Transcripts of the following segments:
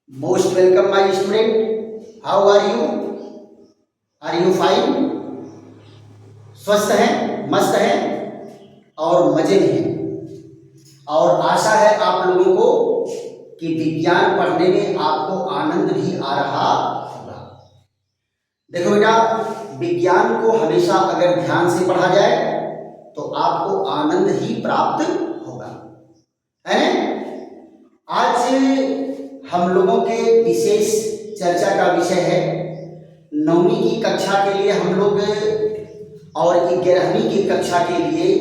Most welcome my student. How are you? Are you fine? स्वस्थ हैं, मस्त हैं और मजे में हैं। और आशा है आप लोगों को कि विज्ञान पढ़ने में आपको आनंद भी आ रहा होगा। देखो बेटा, विज्ञान को हमेशा अगर ध्यान से पढ़ा जाए तो आपको आनंद ही प्राप्त होगा, है ना? आज हम लोगों के विशेष चर्चा का विषय है 9वीं की कक्षा के लिए हम लोग और 11वीं की कक्षा के लिए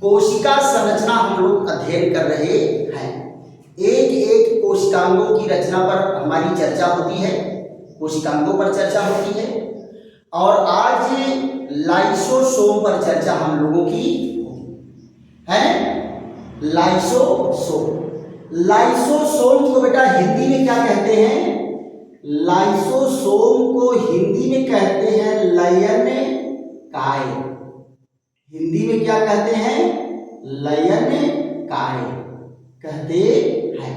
कोशिका संरचना हम लोग अध्ययन कर रहे हैं। एक एक कोशिकांगों की रचना पर हमारी चर्चा होती है, कोशिकांगों पर चर्चा होती है। और आज लाइसोसोम पर चर्चा हम लोगों की है। लाइसोसोम, लाइसोसोम को बेटा हिंदी में क्या कहते हैं? लाइसोसोम को हिंदी में कहते हैं लयन काय। हिंदी में क्या कहते हैं? लयन काय कहते हैं।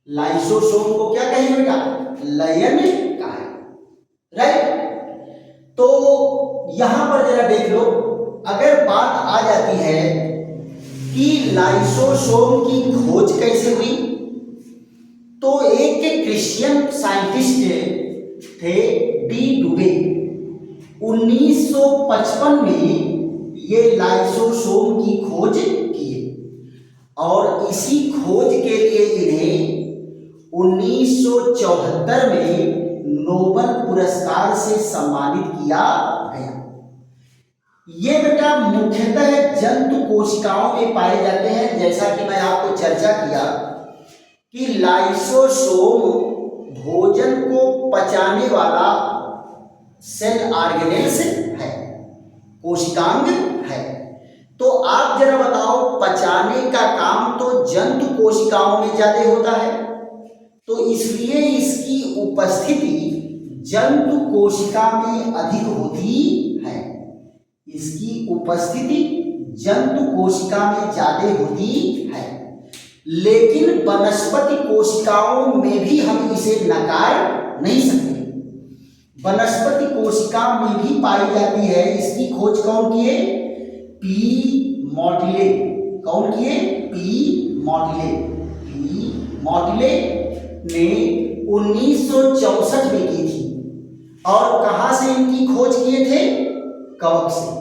लाइसोसोम को क्या कहेंगे बेटा? लयन काय, राइट? तो यहां पर जरा देख लो, अगर बात आ जाती है कि लाइसोसोम की खोज कैसे हुई, तो एक क्रिश्चियन साइंटिस्ट थे डी डुबे। 1955 में ये लाइसोसोम की खोज किए और इसी खोज के लिए इन्हें 1974 में नोबेल पुरस्कार से सम्मानित किया गया। ये बेटा मुख्यतः जंतु कोशिकाओं में पाए जाते हैं। जैसा कि मैं आपको चर्चा किया कि लाइसोसोम भोजन को पचाने वाला सेल ऑर्गेनेल्स है, कोशिकांग है। तो आप जरा बताओ, पचाने का काम तो जंतु कोशिकाओं में ज्यादा होता है, तो इसलिए इसकी उपस्थिति जंतु कोशिका में अधिक होती है। इसकी उपस्थिति जंतु कोशिका में ज्यादा होती है, लेकिन वनस्पति कोशिकाओं में भी हम इसे नकार नहीं सकते। वनस्पति कोशिका में भी पाई जाती है। इसकी खोज कौन किए? पी मॉटिले। कौन किए? पी मॉटिले। पी मॉटिले ने 1964 में की थी। और कहां से इनकी खोज किए थे? कवक से।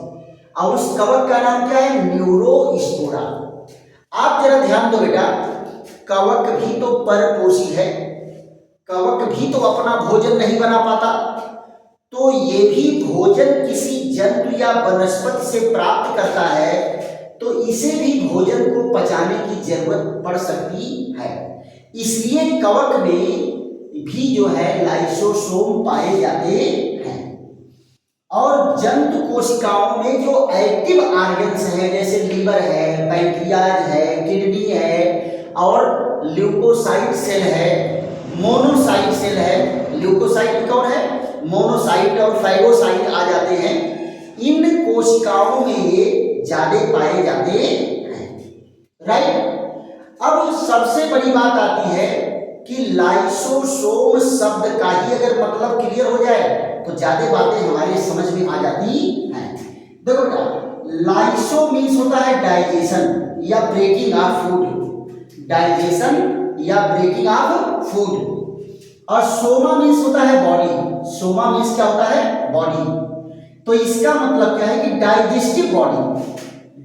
और उस कवक का नाम क्या है? न्यूरोस्पोरा। आप जरा ध्यान दो बेटा, कवक भी तो परपोषी है, कवक भी तो अपना भोजन नहीं बना पाता, तो ये भी भोजन किसी जंतु या वनस्पति से प्राप्त करता है, तो इसे भी भोजन को पचाने की जरूरत पड़ सकती है। इसलिए कवक में भी जो है लाइसोसोम पाए जाते हैं। और जंतु कोशिकाओं में जो एक्टिव ऑर्गन्स हैं, जैसे लीवर है, पैंक्रियाज है, किडनी है और ल्यूकोसाइट सेल है, मोनोसाइट सेल है। ल्यूकोसाइट कौन है? मोनोसाइट और फाइगोसाइट आ जाते हैं। इन कोशिकाओं में ये ज्यादा पाए जाते हैं, राइट? अब सबसे बड़ी बात आती है कि लाइसोसोम शब्द का ही अगर मतलब क्लियर हो जाए तो ज्यादा बातें हमारे समझ में आ जाती हैं। देखो बेटा, लाइसो मीन्स होता है डाइजेशन या ब्रेकिंग ऑफ फूड। डाइजेशन या ब्रेकिंग ऑफ फूड। और सोमा मीन्स होता है बॉडी। सोमा मीन्स क्या होता है? बॉडी। तो इसका मतलब क्या है कि डाइजेस्टिव बॉडी।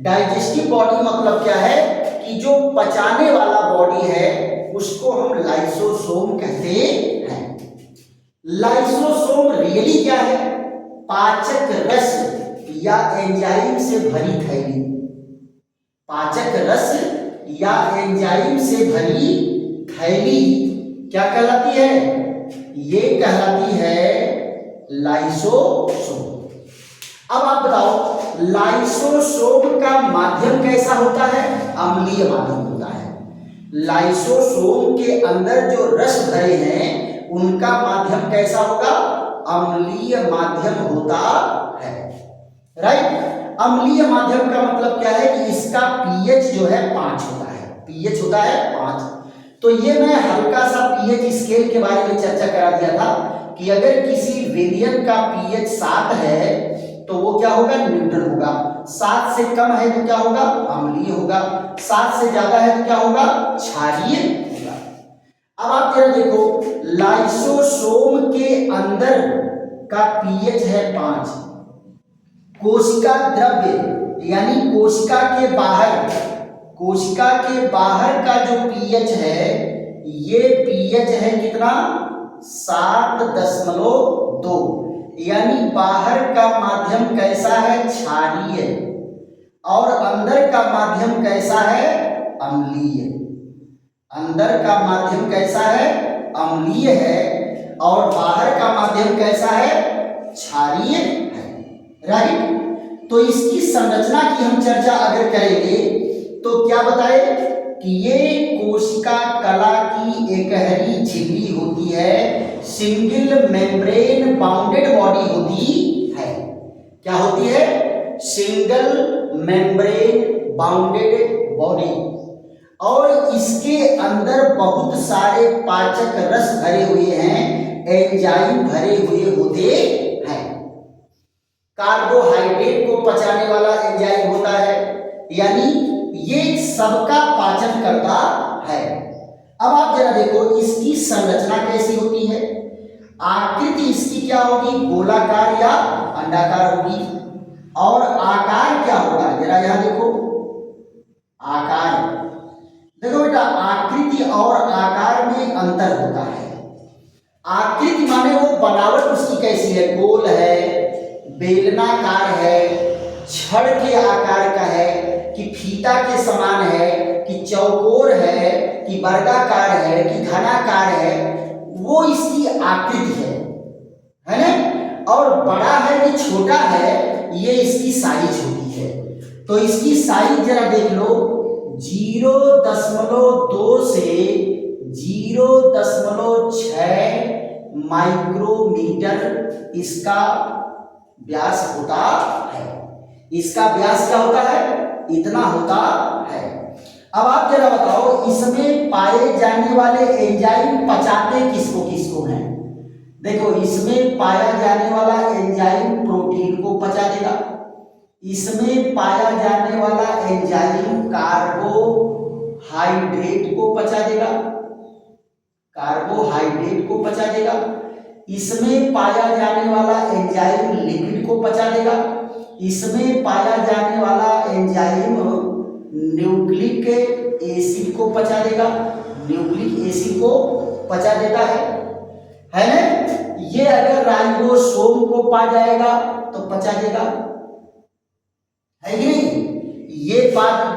डाइजेस्टिव बॉडी मतलब क्या है कि जो पचाने वाला बॉडी है उसको हम लाइसोसोम कहते हैं। लाइसोसोम रियली क्या है? पाचक रस या एंजाइम से भरी थैली। पाचक रस या एंजाइम से भरी थैली क्या कहलाती है? ये कहलाती है लाइसोसोम। अब आप बताओ, लाइसोसोम का माध्यम कैसा होता है? अम्लीय माध्यम होता है। लाइसोसोम के अंदर जो रस भरे हैं उनका माध्यम कैसा होगा? अम्लीय माध्यम होता है, राइट? अम्लीय माध्यम का मतलब क्या है कि इसका पीएच जो है 5 होता है। पीएच होता है 5। तो ये मैं हल्का सा पीएच स्केल के बारे में चर्चा करा दिया था कि अगर किसी वेरिएंट का पीएच 7 है तो वो क्या होगा, न्यूट्रल होगा। 7 से कम है तो क्या होगा, अम्लीय होगा। 7 से ज्यादा है तो क्या होगा, क्षारीय होगा। अब आप जरा देखो, लाइसोसोम के अंदर का पीएच है 5, कोशिका द्रव्य यानी कोशिका के बाहर का जो पीएच है, ये पीएच है कितना, 7.2, यानी बाहर का माध्यम कैसा है, क्षारीय, और अंदर का माध्यम कैसा है, अम्लीय। अंदर का माध्यम कैसा है, अम्लीय है, और बाहर का माध्यम कैसा है, क्षारीय है। राइट। तो इसकी संरचना की हम चर्चा अगर करेंगे तो क्या बताए कि ये कोशिका कला की एकहरी झिल्ली होती है, सिंगल मेम्ब्रेन बाउंडेड बॉडी होती है। क्या होती है, सिंगल मेम्ब्रेन बाउंडेड बॉडी, और इसके अंदर बहुत सारे पाचक रस भरे हुए हैं, एंजाइम भरे हुए होते हैं। कार्बोहाइड्रेट को पचाने वाला एंजाइम होता है, यानी ये सबका पाचन करता है। अब आप जरा देखो इसकी संरचना कैसी होती है। आकृति इसकी क्या होगी, गोलाकार या अंडाकार होगी, और आकार क्या होगा, जरा यहां देखो, आकार देखो बेटा, आकृति और आकार में अंतर होता है। आकृति माने वो बनावट उसकी कैसी है, गोल है, बेलनाकार है, छड़ के आकार का है, कि फीता के समान है, कि चौकोर है, कि वर्गाकार है, कि घनाकार है, वो इसकी आकृति है ना। और बड़ा है कि छोटा है, ये इसकी साइज होती है। तो इसकी साइज जरा देख लो, 0.2 से 0.6 माइक्रोमीटर इसका व्यास होता है। इसका व्यास क्या होता है, इतना होता है। अब आप जरा बताओ, इसमें पाए जाने वाले एंजाइम पचाते किसको किसको हैं। देखो, इसमें पाया जाने वाला एंजाइम प्रोटीन को पचा देगा, इसमें पाया जाने वाला एंजाइम कार्बोहाइड्रेट को पचा देगा, कार्बोहाइड्रेट को पचा देगा, इसमें पाया जाने वाला एंजाइम लिपिड को पचा देगा, इसमें पाया जाने वाला एंजाइम न्यूक्लिक एसिड को पचा देगा, न्यूक्लिक एसिड को पचा देता है ना। ये अगर राइबोसोम को पा जाएगा तो पचा देगा, है कि नहीं। ये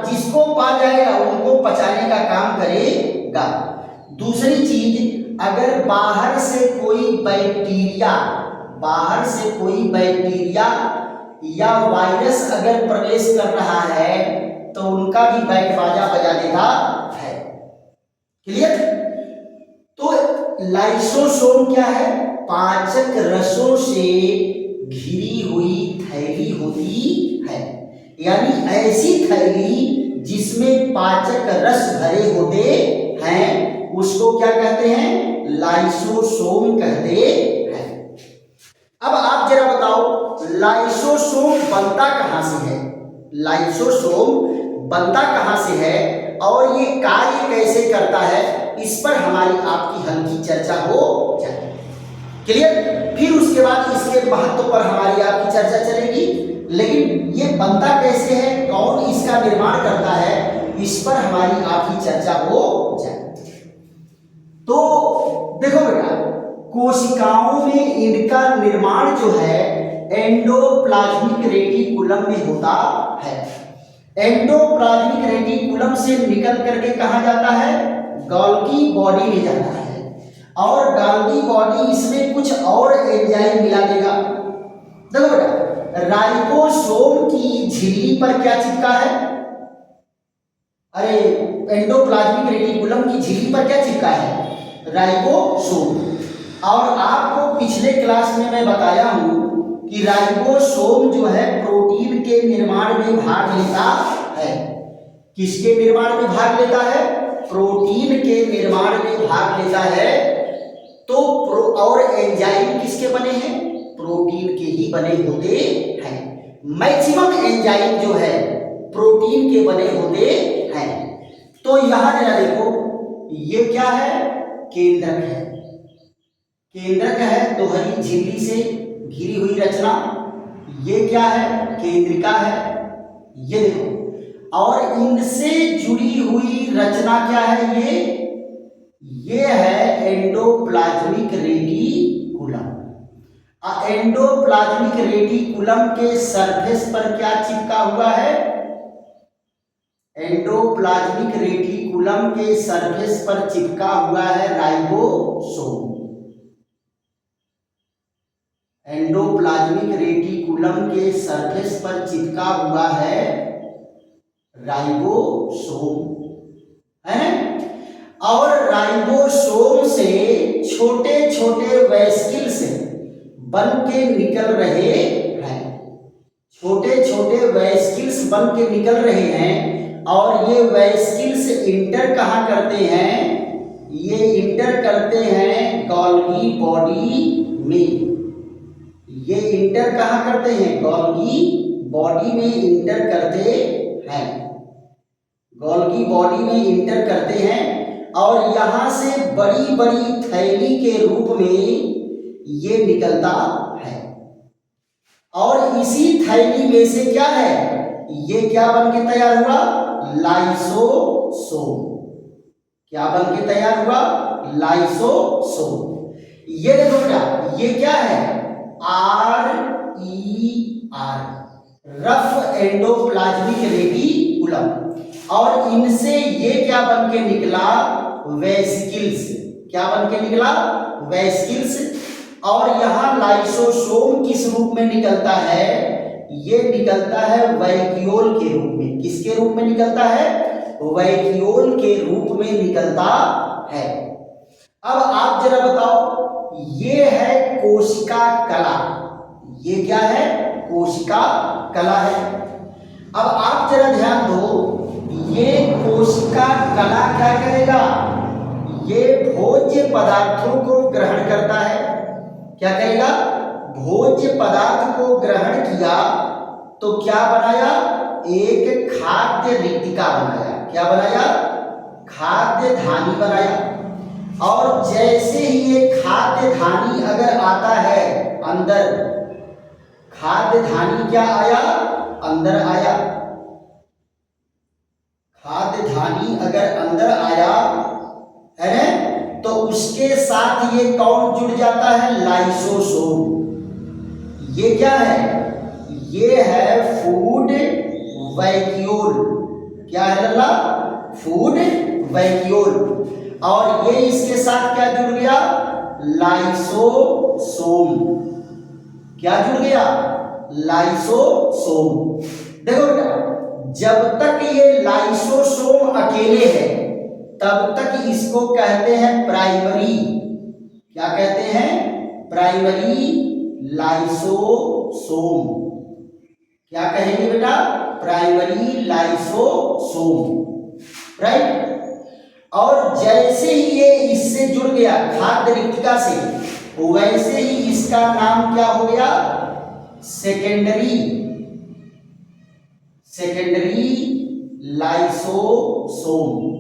जिसको पा जाएगा उनको पचाने का काम करेगा। दूसरी चीज, अगर बाहर से कोई बैक्टीरिया या वायरस अगर प्रवेश कर रहा है तो उनका भी बैंड बाजा बजा देता है। क्लियर। तो लाइसोसोम क्या है, पाचक रसों से घिरी हुई थैली होती है, यानी ऐसी थैली जिसमें पाचक रस भरे होते हैं, उसको क्या कहते हैं, लाइसोसोम कहते हैं। अब आप जरा बताओ, लाइसोसोम बनता कहां से है, लाइसोसोम बनता कहां से है और ये कार्य कैसे करता है, इस पर हमारी आपकी हल्की चर्चा हो जाए। क्लियर। फिर उसके बाद इसके महत्व पर हमारी आपकी चर्चा चलेगी, लेकिन ये बनता कैसे है, कौन इसका निर्माण करता है, इस पर हमारी आपकी चर्चा हो जाए। तो देखो बेटा, कोशिकाओं में इनका निर्माण जो है एंडोप्लाज्मिक रेटिकुलम में होता है। एंडोप्लाज्मिक रेटिकुलम से निकल करके कहां जाता है, गोल्गी बॉडी में जाता है, और गोल्गी बॉडी इसमें कुछ और एंजाइम मिला देगा। देखो बेटा, राइबोसोम की झिल्ली पर क्या चिपका है, अरे एंडोप्लाज्मिक रेटिकुलम की झिल्ली पर क्या चिपका है, राइबोसोम। और आपको पिछले क्लास में मैं बताया हूं कि राइबोसोम जो है प्रोटीन के निर्माण में भाग लेता है। किसके निर्माण में भाग लेता है, प्रोटीन के निर्माण में भाग लेता है, तो और एंजाइम किसके बने हैं? प्रोटीन के ही बने होते हैं। मैक्सिमम एंजाइम जो है प्रोटीन के बने होते हैं। तो यहां जरा देखो, ये क्या है? केंद्रक है। केंद्रक है दोहरी झिल्ली से घिरी हुई रचना। ये क्या है? केंद्रिका है। ये देखो, और इनसे जुड़ी हुई रचना क्या है? ये है एंडोप्लाज्मिक रेटिकुलम। एंडोप्लाज्मिक रेटिकुलम के सरफेस पर क्या चिपका हुआ है? एंडोप्लाज्मिक रेटिकुलम के सरफेस पर चिपका हुआ है राइबोसोम। एंडोप्लाज्मिक रेटिकुलम के सरफेस पर चिपका हुआ है राइबोसोम, है। और राइबोसोम से छोटे छोटे वेसिकल्स बन के निकल रहे हैं। छोटे छोटे वेसिकल्स बन के निकल रहे हैं, और ये वेसिकल्स इंटर कहाँ करते हैं? ये इंटर करते हैं गोल्गी बॉडी में। ये इंटर कहाँ करते हैं? गोल्गी बॉडी में इंटर करते हैं। गोल्गी बॉडी में इंटर करते हैं, और यहां से बड़ी बड़ी थैली के रूप में ये निकलता है। और इसी थैली में से क्या है? ये क्या बन के तैयार हुआ? लाइसोसोम। क्या बन के तैयार हुआ? लाइसोसोम। ये देखो बेटा, ये क्या है? RER, rough endoplasmic reticulum. और इनसे ये क्या बन के निकला? वेसिकल्स। क्या बन के निकला? वेसिकल्स। और यहां लाइसोसोम किस रूप में निकलता है? ये निकलता है वैक्यूल के रूप में। किसके रूप में निकलता है? वैक्यूल के रूप में निकलता है। अब आप जरा बताओ, ये है कोशिका कला। ये क्या है? कोशिका कला है। अब आप जरा ध्यान दो, ये कोशिका कला क्या करेगा? ये भोज्य पदार्थों को ग्रहण करता है। क्या करेगा? भोज्य पदार्थ को ग्रहण किया तो क्या बनाया? एक खाद्य रिक्तिका बनाया। क्या बनाया? खाद्य धानी बनाया। और जैसे ही ये खाद्य धानी अगर आता है अंदर, खाद्य धानी क्या आया? अंदर आया। खाद्य धानी अगर अंदर आया है ना, तो उसके साथ ये कौन जुड़ जाता है? लाइसोसोम। ये क्या है? ये है फूड वैक्यूल। क्या है लल्ला? Food vacuole. और ये इसके साथ क्या जुड़ गया? लाइसोसोम। क्या जुड़ गया? लाइसोसोम। देखो बेटा, जब तक ये लाइसोसोम अकेले है तब तक इसको कहते हैं प्राइमरी। क्या कहते हैं? Primary lysosome. क्या कहेंगे बेटा? Primary lysosome, right. और जैसे ही ये इससे जुड़ गया खाद्य रिक्तिका से, वैसे ही इसका नाम क्या हो गया? Secondary lysosome.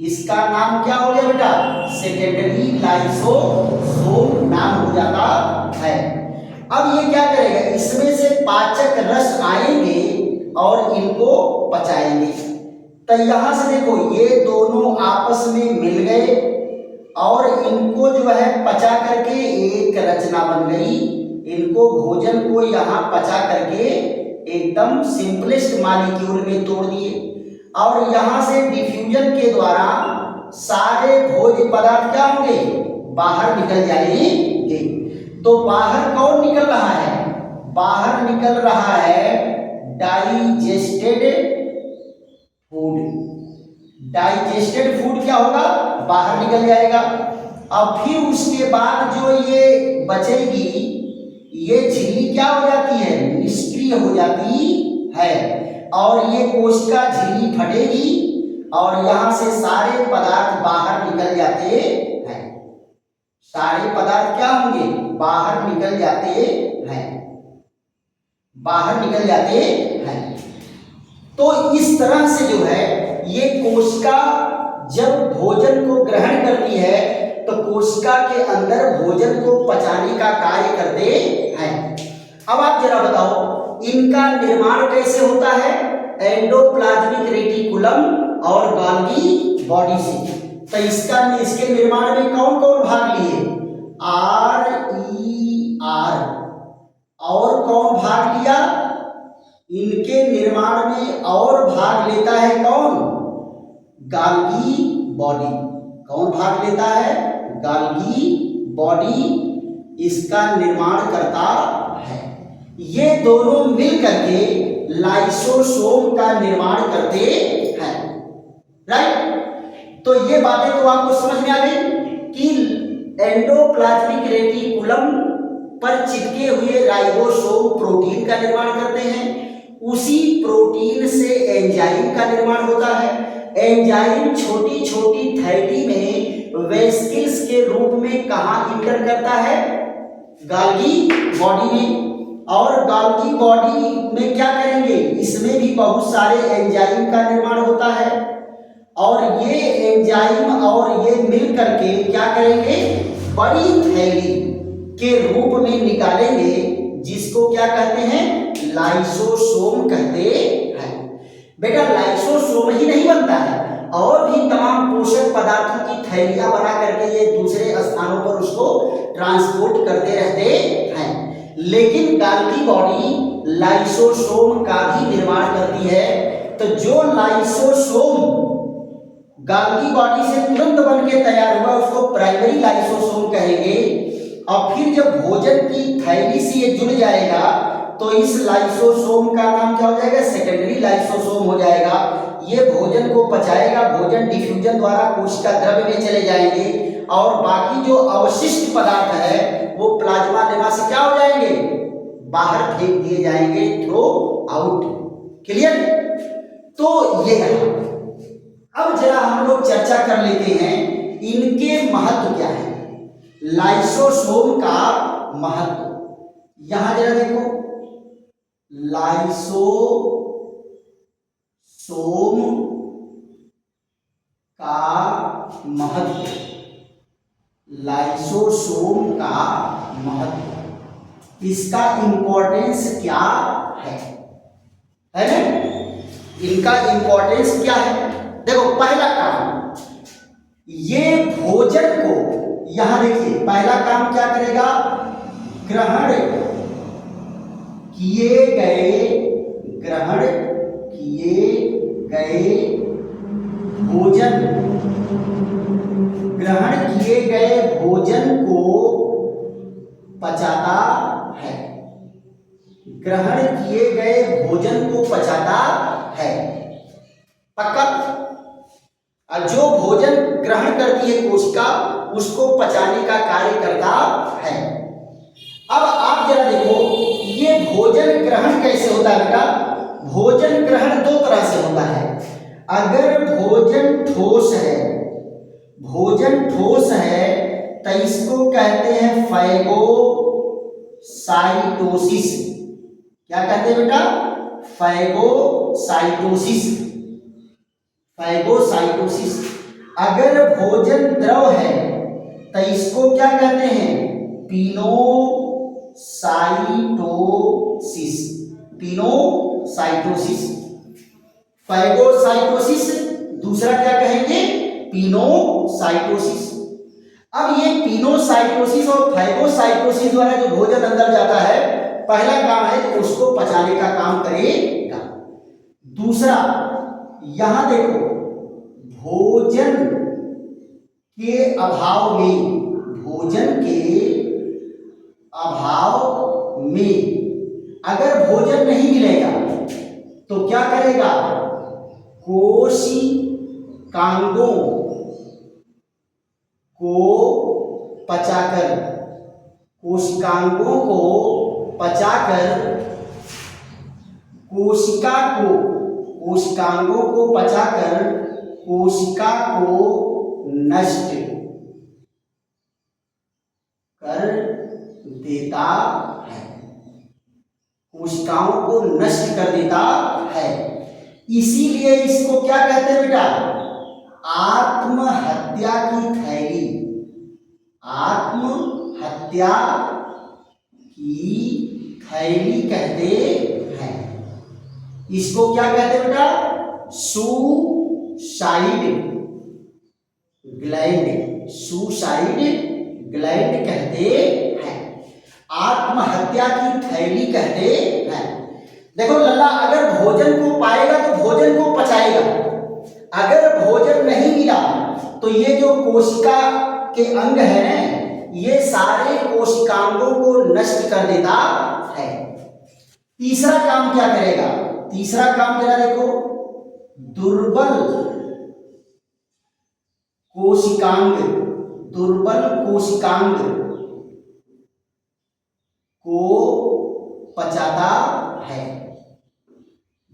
इसका नाम क्या हो गया बेटा? सेकेंडरी लाइसोसोम नाम हो जाता है। अब ये क्या करेगा? इसमें से पाचक रस आएंगे और इनको पचाएंगे। तो यहां से देखो, ये दोनों आपस में मिल गए और इनको जो है पचा करके एक रचना बन गई। इनको भोजन को यहाँ पचा करके एकदम सिंपलेस्ट मॉलिक्यूल में तोड़ दिए, और यहाँ से डिफ्यूजन के द्वारा सारे भोज्य पदार्थ क्या होंगे? बाहर निकल जाएंगे। तो बाहर कौन निकल रहा है? बाहर निकल रहा है डाइजेस्टेड फूड। डाइजेस्टेड फूड क्या होगा? बाहर निकल जाएगा। अब फिर उसके बाद जो ये बचेगी, ये झिल्ली क्या हो जाती है? निष्क्रिय हो जाती है। और ये कोशिका झिल्ली फटेगी और यहाँ से सारे पदार्थ बाहर निकल जाते हैं। सारे पदार्थ क्या होंगे? बाहर निकल जाते हैं, बाहर निकल जाते हैं। तो इस तरह से जो है ये कोशिका जब भोजन को ग्रहण करती है तो कोशिका के अंदर भोजन को पचाने का कार्य करते हैं। अब आप जरा बताओ इनका निर्माण कैसे होता है? एंडोप्लाज्मिक रेटिकुलम और गोल्गी बॉडी से। तो इसके निर्माण में कौन कौन भाग लिए? RER। और कौन भाग लिया? इनके निर्माण में और भाग लेता है कौन? Golgi body. कौन भाग लेता है? गोल्गी बॉडी इसका निर्माण करता है। ये दोनों मिल करके लाइसोसोम का निर्माण करते हैं। राइट? तो ये बातें तो आपको समझ में आ गई कि एंडोप्लाज्मिक रेटिकुलम पर चिपके हुए राइबोसोम प्रोटीन का निर्माण करते हैं। उसी प्रोटीन से एंजाइम का निर्माण होता है। एंजाइम छोटी छोटी थैली में वेसिकल्स के रूप में कहाँ इंटर करता है? गोल्गी बॉडी में। और गोल्गी बॉडी में क्या करेंगे? इसमें भी बहुत सारे एंजाइम का निर्माण होता है और ये एंजाइम और ये मिल करके क्या करेंगे? बड़ी थैली के रूप में निकालेंगे जिसको क्या कहते हैं? लाइसोसोम कहते हैं। बेटा लाइसोसोम ही नहीं बनता है, और भी तमाम पोषक पदार्थों की थैलियां बना करके ये दूसरे स्थानों पर उसको ट्रांसपोर्ट करते रहते हैं। लेकिन गोल्गी बॉडी लाइसोसोम का भी निर्माण करती है। तो जो लाइसोसोम गोल्गी बॉडी से तुरंत बन के तैयार हुआ उसको प्राइमरी लाइसोसोम कहेंगे। और फिर जब भोजन की थैली से ये जुड़ जाएगा तो इस लाइसोसोम का नाम क्या हो जाएगा? सेकेंडरी लाइसोसोम हो जाएगा। ये भोजन को पचाएगा, भोजन डिफ्यूजन द्वारा कोशिका द्रव्य में चले जाएंगे और बाकी जो अवशिष्ट पदार्थ है वो प्लाज्मा लेमा से क्या हो जाएंगे? बाहर फेंक दिए जाएंगे, थ्रो आउट। क्लियर? तो ये है। अब जरा हम लोग चर्चा कर लेते हैं इनके महत्व क्या है। लाइसोसोम का महत्व यहां जरा देखो, लाइसोसोम का महत्व, लाइसोसोम का महत्व, इसका इंपॉर्टेंस क्या है ना? इनका इंपॉर्टेंस क्या है? देखो पहला काम, ये भोजन को, यहां देखिए पहला काम क्या करेगा? ग्रहण किए गए भोजन, ग्रहण किए गए भोजन को पचाता है। ग्रहण किए गए भोजन को पचाता है। पक्का? और जो भोजन ग्रहण करती है कोशिका उसको पचाने का कार्य करता है। अब आप जरा देखो ये भोजन ग्रहण कैसे होता है बेटा? भोजन ग्रहण दो तरह से होता है। अगर भोजन ठोस है, भोजन ठोस है तो इसको कहते हैं फैगोसाइटोसिस। क्या कहते हैं बेटा? फैगोसाइटोसिस। फैगोसाइटोसिस। अगर भोजन द्रव है तो इसको क्या कहते हैं? पिनोसाइटोसिस। पिनोसाइटोसिस। फैगोसाइटोसिस दूसरा क्या कहेंगे? पिनोसाइटोसिस। अब ये पिनोसाइटोसिस और फैगोसाइटोसिस द्वारा जो भोजन अंदर जाता है, पहला काम है कि उसको पचाने का काम करेगा। दूसरा, यहां देखो भोजन के अभाव में, भोजन के अभाव में अगर भोजन नहीं मिलेगा तो क्या करेगा? कोशिकांगों को पचाकर, कोशिकांगों को पचाकर कोशिका को, कोशिकांगों को पचाकर कोशिका को नष्ट कर देता है, कोशिकाओं को नष्ट कर देता है। इसीलिए इसको क्या कहते हैं बेटा? आत्महत्या की थैली, आत्महत्या की थैली कहते हैं। इसको क्या कहते हैं बेटा? सुसाइड ग्लैंड, सुसाइड ग्लैंड कहते हैं, आत्महत्या की थैली कहते हैं। देखो लल्ला, अगर भोजन को पाएगा तो भोजन को पचाएगा, अगर भोजन नहीं मिला तो ये जो कोशिका के अंग है ये सारे कोशिकांगों को नष्ट कर देता है। तीसरा काम क्या करेगा? तीसरा काम जरा देखो, दुर्बल कोशिकांग, दुर्बल कोशिकांग को पचाता है,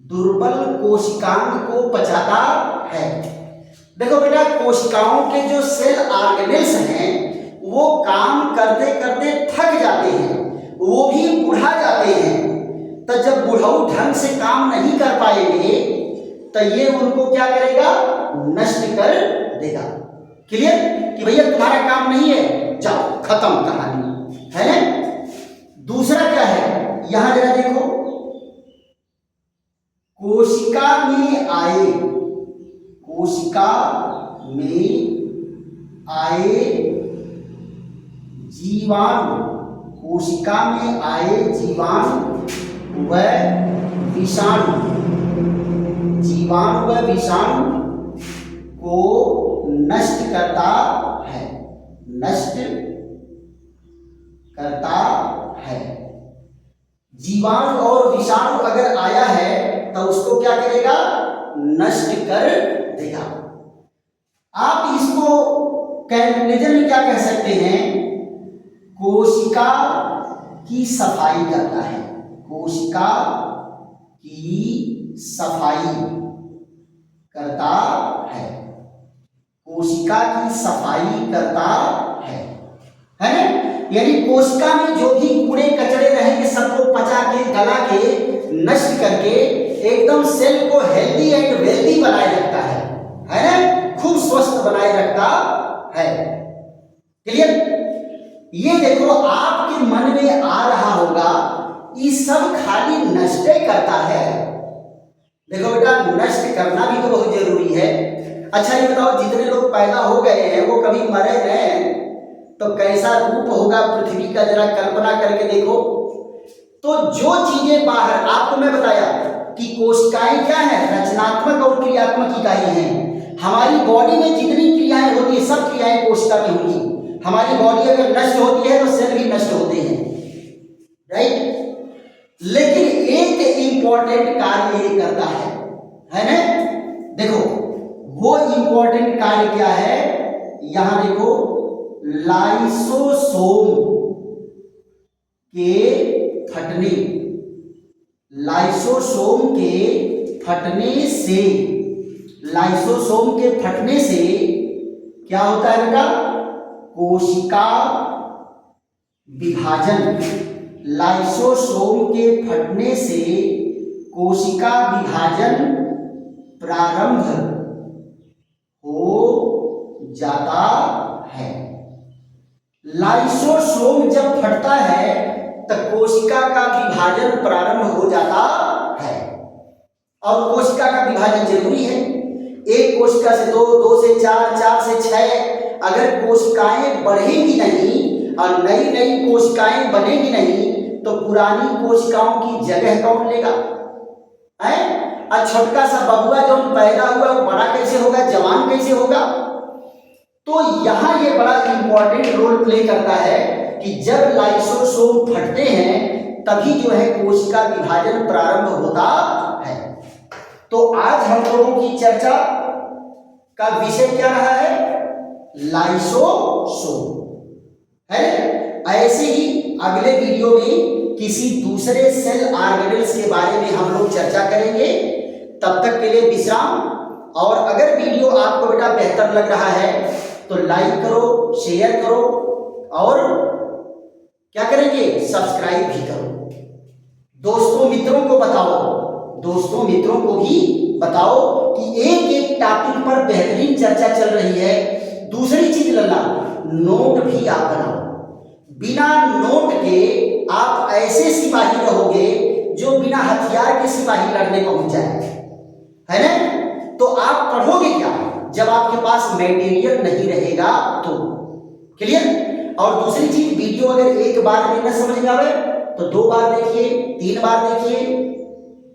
दुर्बल कोशिकांग को पचाता है। देखो बेटा, कोशिकाओं के जो सेल ऑर्गेनेल्स हैं वो काम करते करते थक जाते हैं, वो भी बुढ़ा जाते हैं। तो जब बुढ़ाऊ ढंग से काम नहीं कर पाएंगे तो ये उनको क्या करेगा? नष्ट कर देगा। क्लियर कि भैया तुम्हारा काम नहीं है, जाओ, खत्म कहानी, है ना? दूसरा क्या है, यहां जरा देखो, कोशिका में आए, कोशिका में आए जीवाणु, कोशिका में आए जीवाणु व विषाणु, जीवाणु व विषाणु को नष्ट करता है, नष्ट करता है। जीवाणु और विषाणु अगर आया है तो उसको क्या करेगा? नष्ट कर देगा। आप इसको कैल्कुलेशन में क्या कह सकते हैं? कोशिका की सफाई करता है, कोशिका की सफाई करता है, कोशिका की सफाई करता है ना? यानी कोशिका में जो भी कूड़े कचरे रहेंगे सबको पचा के, गला के, नष्ट करके एकदम सेल को हेल्दी एंड वेल्दी बनाए रखता है ना? खूब स्वस्थ बनाए रखता है। क्लियर? ये देखो आपके मन में आ रहा होगा ये सब खाली नष्ट करता है। देखो बेटा, नष्ट करना भी तो बहुत जरूरी है। अच्छा ये बताओ, जितने लोग पैदा हो गए हैं वो कभी मरे नहीं तो कैसा रूप होगा पृथ्वी का, जरा कल्पना करके देखो। तो जो चीजें बाहर, आपको मैं बताया कि कोशिकाएं क्या है? रचनात्मक और क्रियात्मक इकाई हैं। हमारी बॉडी में जितनी क्रियाएं होती है सब क्रियाएं कोशिका में होंगी। हमारी बॉडी अगर नष्ट होती है तो सेल भी नष्ट होते हैं, राइट? लेकिन एक इंपॉर्टेंट कार्य ये करता है ना? देखो वो इंपॉर्टेंट कार्य क्या है? यहां देखो, लाइसोसोम के फटने, लाइसोसोम के फटने से, लाइसोसोम के फटने से क्या होता है बेटा? कोशिका विभाजन, लाइसोसोम के फटने से कोशिका विभाजन प्रारंभ हो जाता है। लाइसोसोम जब फटता है तो कोशिका का विभाजन प्रारंभ हो जाता है। और कोशिका का विभाजन जरूरी है। एक कोशिका से दो, दो से चार, चार से छह। अगर कोशिकाएं बढ़ेंगी नहीं और नई नई कोशिकाएं बनेगी नहीं तो पुरानी कोशिकाओं की जगह कौन लेगा? और छोटका सा बबुआ जो पैदा हुआ वो बड़ा कैसे होगा, जवान कैसे होगा? तो यहां ये बड़ा इंपॉर्टेंट रोल प्ले करता है कि जब लाइसोसोम फटते हैं तभी जो है कोशिका विभाजन प्रारंभ होता है। तो आज हम लोगों की चर्चा का विषय क्या रहा है? लाइसोसोम, है। ऐसे ही अगले वीडियो में किसी दूसरे सेल ऑर्गेनेल्स के बारे में हम लोग चर्चा करेंगे। तब तक के लिए विश्राम। और अगर वीडियो आप बेहतर लग रहा है तो लाइक करो, शेयर करो और क्या करेंगे, सब्सक्राइब भी करो। दोस्तों मित्रों को बताओ, दोस्तों मित्रों को भी बताओ कि एक एक टॉपिक पर बेहतरीन चर्चा चल रही है। दूसरी चीज लल्ला, नोट भी आप बनाओ। बिना नोट के आप ऐसे सिपाही रहोगे जो बिना हथियार के सिपाही लड़ने पहुंच जाए, है ना? तो आप पढ़ोगे क्या जब आपके पास मटेरियल नहीं रहेगा तो। क्लियर? और दूसरी चीज, वीडियो अगर एक बार में न समझ में आवे तो 2 बार देखिए, 3 बार देखिए,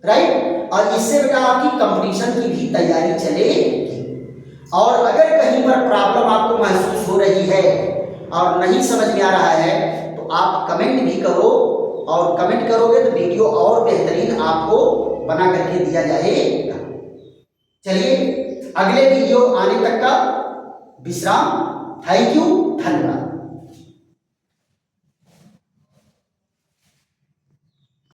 राइट? और इससे बेटा आपकी कंपटीशन की भी तैयारी चलेगी। और अगर कहीं पर प्रॉब्लम आपको महसूस हो रही है और नहीं समझ में आ रहा है तो आप कमेंट भी करो, और कमेंट करोगे तो वीडियो और बेहतरीन आपको बना करके दिया जाएगा। चलिए अगले वीडियो आने तक का विश्राम। थैंक यू, धन्यवाद।